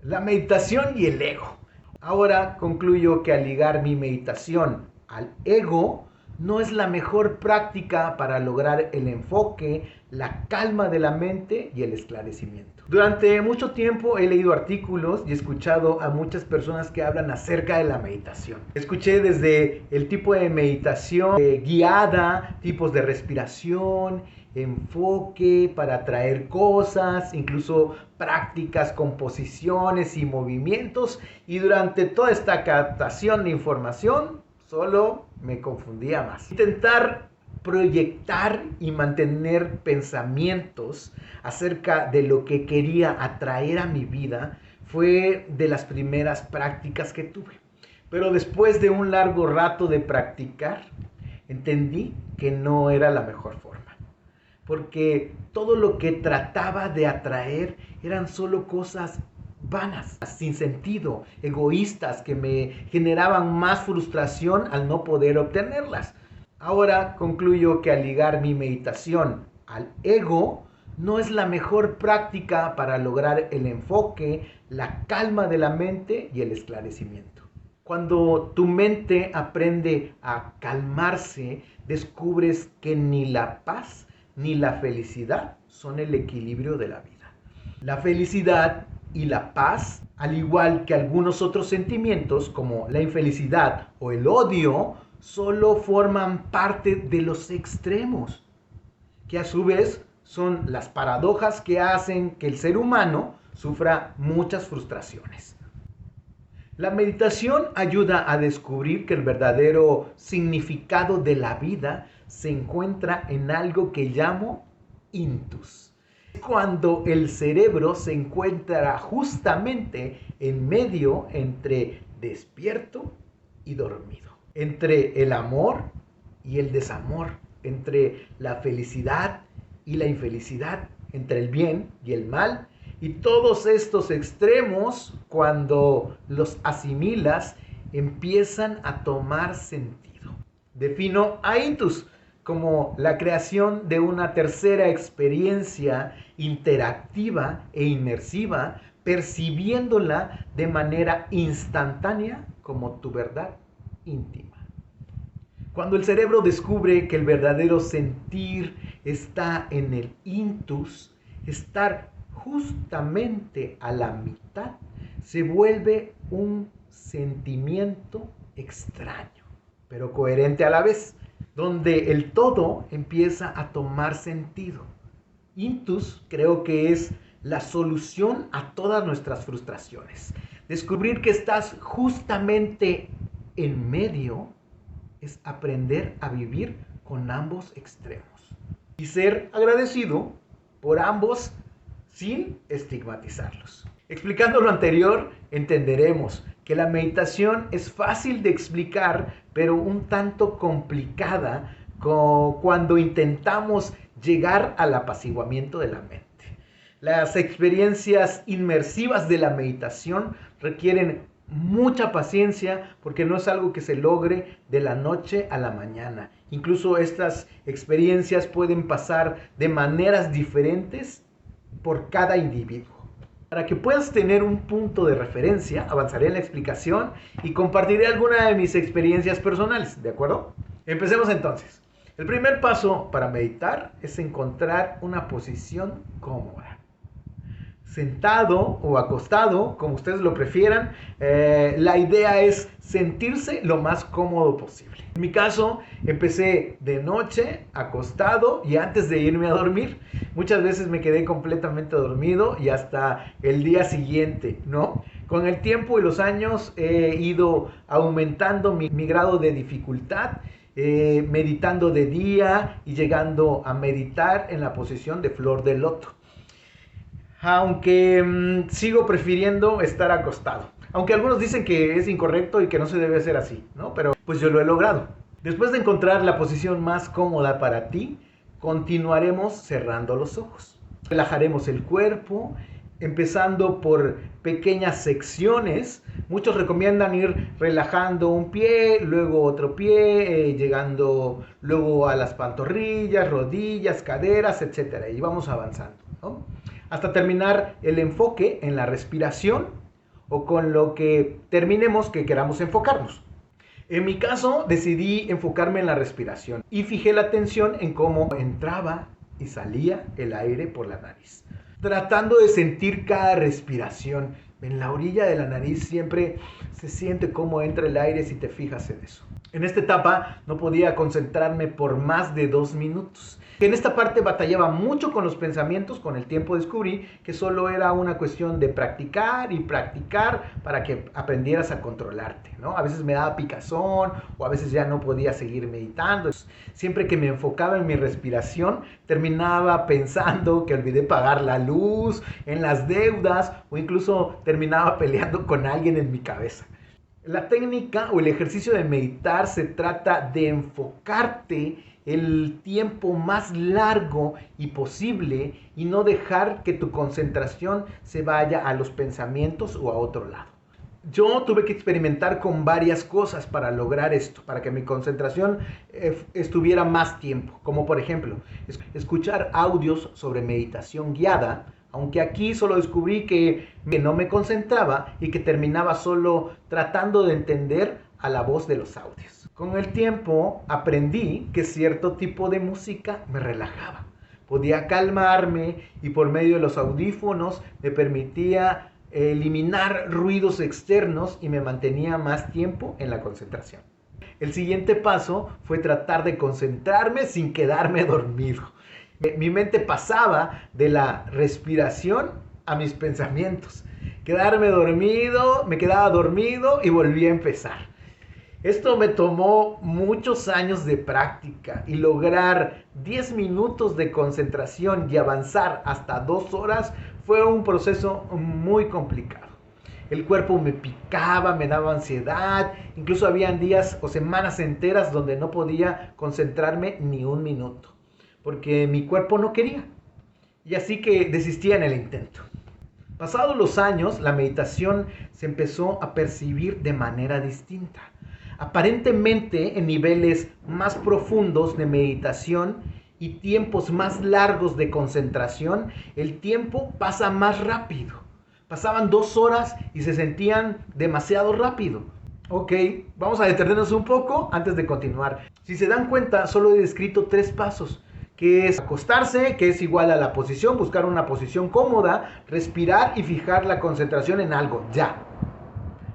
La meditación y el ego. Ahora concluyo que al ligar mi meditación al ego no es la mejor práctica para lograr el enfoque, la calma de la mente y el esclarecimiento. Durante mucho tiempo he leído artículos y escuchado a muchas personas que hablan acerca de la meditación. Escuché desde el tipo de meditación guiada, tipos de respiración, enfoque para atraer cosas, incluso prácticas con posiciones y movimientos, y durante toda esta captación de información solo me confundía más. Intentar proyectar y mantener pensamientos acerca de lo que quería atraer a mi vida fue de las primeras prácticas que tuve. Pero después de un largo rato de practicar, entendí que no era la mejor forma. Porque todo lo que trataba de atraer eran solo cosas vanas, sin sentido, egoístas, que me generaban más frustración al no poder obtenerlas. Ahora concluyo que al ligar mi meditación al ego no es la mejor práctica para lograr el enfoque, la calma de la mente y el esclarecimiento. Cuando tu mente aprende a calmarse, descubres que ni la paz ni la felicidad son el equilibrio de la vida. La felicidad y la paz, al igual que algunos otros sentimientos como la infelicidad o el odio, solo forman parte de los extremos, que a su vez son las paradojas que hacen que el ser humano sufra muchas frustraciones. La meditación ayuda a descubrir que el verdadero significado de la vida se encuentra en algo que llamo intus. Cuando el cerebro se encuentra justamente en medio entre despierto y dormido, entre el amor y el desamor, entre la felicidad y la infelicidad, entre el bien y el mal. Y todos estos extremos, cuando los asimilas, empiezan a tomar sentido. Defino a intus como la creación de una tercera experiencia interactiva e inmersiva, percibiéndola de manera instantánea como tu verdad íntima. Cuando el cerebro descubre que el verdadero sentir está en el intus, estar justamente a la mitad, se vuelve un sentimiento extraño, pero coherente a la vez, donde el todo empieza a tomar sentido. Intus creo que es la solución a todas nuestras frustraciones. Descubrir que estás justamente en medio es aprender a vivir con ambos extremos y ser agradecido por ambos sin estigmatizarlos. Explicando lo anterior, entenderemos que la meditación es fácil de explicar, pero un tanto complicada cuando intentamos llegar al apaciguamiento de la mente. Las experiencias inmersivas de la meditación requieren mucha paciencia porque no es algo que se logre de la noche a la mañana. Incluso estas experiencias pueden pasar de maneras diferentes por cada individuo. Para que puedas tener un punto de referencia, avanzaré en la explicación y compartiré alguna de mis experiencias personales, ¿de acuerdo? Empecemos entonces. El primer paso para meditar es encontrar una posición cómoda. Sentado o acostado, como ustedes lo prefieran, la idea es sentirse lo más cómodo posible. En mi caso, empecé de noche, acostado y antes de irme a dormir. Muchas veces me quedé completamente dormido y hasta el día siguiente, ¿no? Con el tiempo y los años he ido aumentando mi grado de dificultad, meditando de día y llegando a meditar en la posición de flor de loto. Aunque sigo prefiriendo estar acostado. Aunque algunos dicen que es incorrecto y que no se debe hacer así, ¿no? Pero pues yo lo he logrado. Después de encontrar la posición más cómoda para ti, continuaremos cerrando los ojos. Relajaremos el cuerpo, empezando por pequeñas secciones. Muchos recomiendan ir relajando un pie, luego otro pie, llegando luego a las pantorrillas, rodillas, caderas, etc. Y vamos avanzando, ¿no? Hasta terminar el enfoque en la respiración o con lo que terminemos que queramos enfocarnos. En mi caso, decidí enfocarme en la respiración y fijé la atención en cómo entraba y salía el aire por la nariz, tratando de sentir cada respiración. En la orilla de la nariz siempre se siente cómo entra el aire si te fijas en eso. En esta etapa no podía concentrarme por más de 2 minutos. En esta parte batallaba mucho con los pensamientos. Con el tiempo descubrí que solo era una cuestión de practicar y practicar para que aprendieras a controlarte, ¿no? A veces me daba picazón o a veces ya no podía seguir meditando. Siempre que me enfocaba en mi respiración, terminaba pensando que olvidé pagar la luz, en las deudas o incluso terminaba peleando con alguien en mi cabeza. La técnica o el ejercicio de meditar se trata de enfocarte el tiempo más largo y posible y no dejar que tu concentración se vaya a los pensamientos o a otro lado. Yo tuve que experimentar con varias cosas para lograr esto, para que mi concentración estuviera más tiempo, como por ejemplo, escuchar audios sobre meditación guiada, aunque aquí solo descubrí que no me concentraba y que terminaba solo tratando de entender a la voz de los audios. Con el tiempo aprendí que cierto tipo de música me relajaba. Podía calmarme y por medio de los audífonos me permitía eliminar ruidos externos y me mantenía más tiempo en la concentración. El siguiente paso fue tratar de concentrarme sin quedarme dormido. Mi mente pasaba de la respiración a mis pensamientos. Me quedaba dormido y volvía a empezar. Esto me tomó muchos años de práctica y lograr 10 minutos de concentración y avanzar hasta 2 horas fue un proceso muy complicado. El cuerpo me picaba, me daba ansiedad, incluso habían días o semanas enteras donde no podía concentrarme ni un minuto, porque mi cuerpo no quería. Y así que desistía en el intento. Pasados los años, la meditación se empezó a percibir de manera distinta. Aparentemente en niveles más profundos de meditación y tiempos más largos de concentración, el tiempo pasa más rápido. Pasaban 2 horas y se sentían demasiado rápido. Ok, vamos a detenernos un poco antes de continuar. Si se dan cuenta, solo he descrito 3 pasos, que es acostarse, que es igual a la posición, buscar una posición cómoda, respirar y fijar la concentración en algo, ya.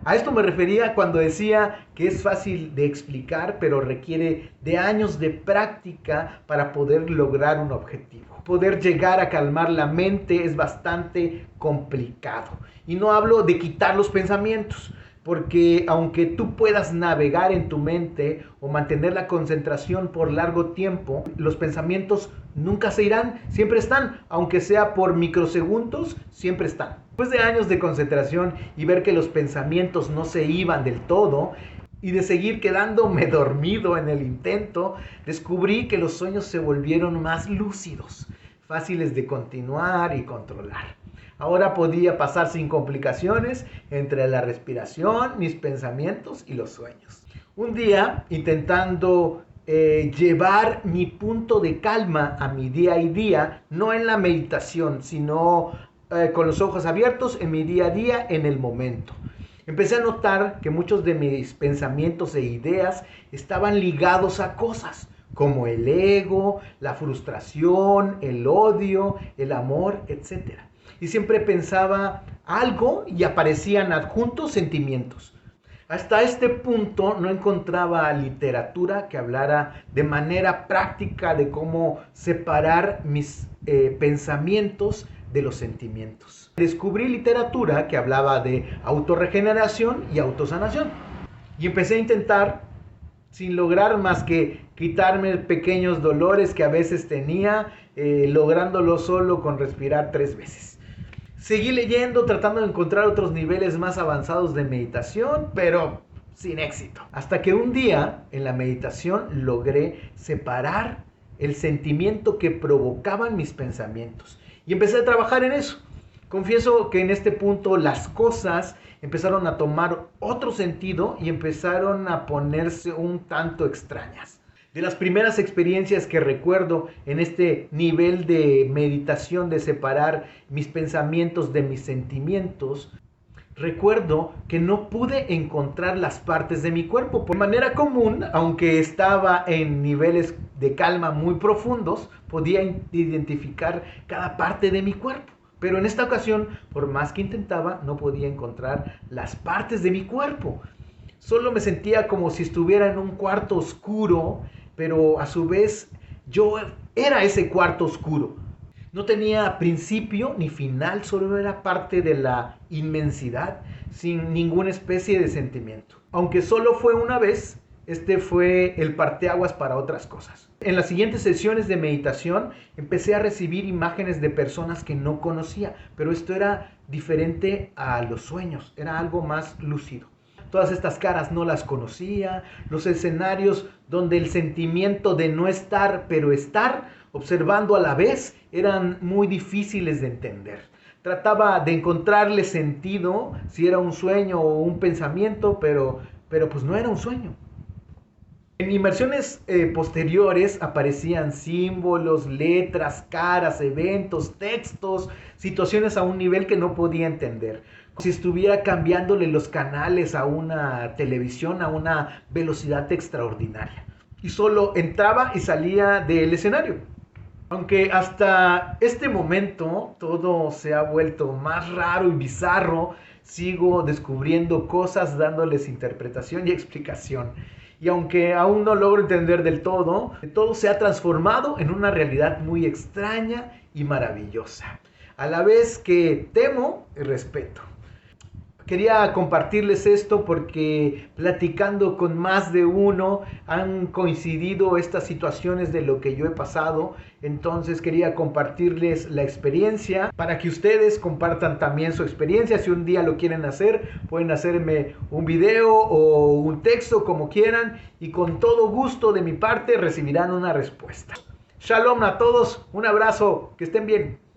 A esto me refería cuando decía que es fácil de explicar, pero requiere de años de práctica para poder lograr un objetivo. Poder llegar a calmar la mente es bastante complicado. Y no hablo de quitar los pensamientos, porque aunque tú puedas navegar en tu mente o mantener la concentración por largo tiempo, los pensamientos nunca se irán, siempre están, aunque sea por microsegundos, siempre están. Después de años de concentración y ver que los pensamientos no se iban del todo y de seguir quedándome dormido en el intento, descubrí que los sueños se volvieron más lúcidos, fáciles de continuar y controlar. Ahora podía pasar sin complicaciones entre la respiración, mis pensamientos y los sueños. Un día, intentando llevar mi punto de calma a mi día a día, no en la meditación, sino con los ojos abiertos en mi día a día, en el momento. Empecé a notar que muchos de mis pensamientos e ideas estaban ligados a cosas como el ego, la frustración, el odio, el amor, etc. Y siempre pensaba algo y aparecían adjuntos sentimientos. Hasta este punto no encontraba literatura que hablara de manera práctica de cómo separar mis pensamientos de los sentimientos. Descubrí literatura que hablaba de autorregeneración y autosanación. Y empecé a intentar, sin lograr más que quitarme pequeños dolores que a veces tenía, lográndolo solo con respirar 3 veces. Seguí leyendo, tratando de encontrar otros niveles más avanzados de meditación, pero sin éxito. Hasta que un día, en la meditación, logré separar el sentimiento que provocaban mis pensamientos. Y empecé a trabajar en eso. Confieso que en este punto las cosas empezaron a tomar otro sentido y empezaron a ponerse un tanto extrañas. De las primeras experiencias que recuerdo en este nivel de meditación de separar mis pensamientos de mis sentimientos, recuerdo que no pude encontrar las partes de mi cuerpo. Por manera común, aunque estaba en niveles de calma muy profundos, podía identificar cada parte de mi cuerpo. Pero en esta ocasión, por más que intentaba, no podía encontrar las partes de mi cuerpo. Solo me sentía como si estuviera en un cuarto oscuro, pero a su vez yo era ese cuarto oscuro. No tenía principio ni final, solo era parte de la inmensidad, sin ninguna especie de sentimiento. Aunque solo fue una vez, este fue el parteaguas para otras cosas. En las siguientes sesiones de meditación empecé a recibir imágenes de personas que no conocía, pero esto era diferente a los sueños, era algo más lúcido. Todas estas caras no las conocía, los escenarios donde el sentimiento de no estar, pero estar, observando a la vez, eran muy difíciles de entender. Trataba de encontrarle sentido, si era un sueño o un pensamiento, pero pues no era un sueño. En inmersiones posteriores aparecían símbolos, letras, caras, eventos, textos, situaciones a un nivel que no podía entender. Como si estuviera cambiándole los canales a una televisión a una velocidad extraordinaria. Y solo entraba y salía del escenario. Aunque hasta este momento todo se ha vuelto más raro y bizarro, sigo descubriendo cosas, dándoles interpretación y explicación. Y aunque aún no logro entender del todo se ha transformado en una realidad muy extraña y maravillosa. A la vez que temo y respeto. Quería compartirles esto porque platicando con más de uno han coincidido estas situaciones de lo que yo he pasado. Entonces quería compartirles la experiencia para que ustedes compartan también su experiencia. Si un día lo quieren hacer, pueden hacerme un video o un texto como quieran y con todo gusto de mi parte recibirán una respuesta. Shalom a todos, un abrazo, que estén bien.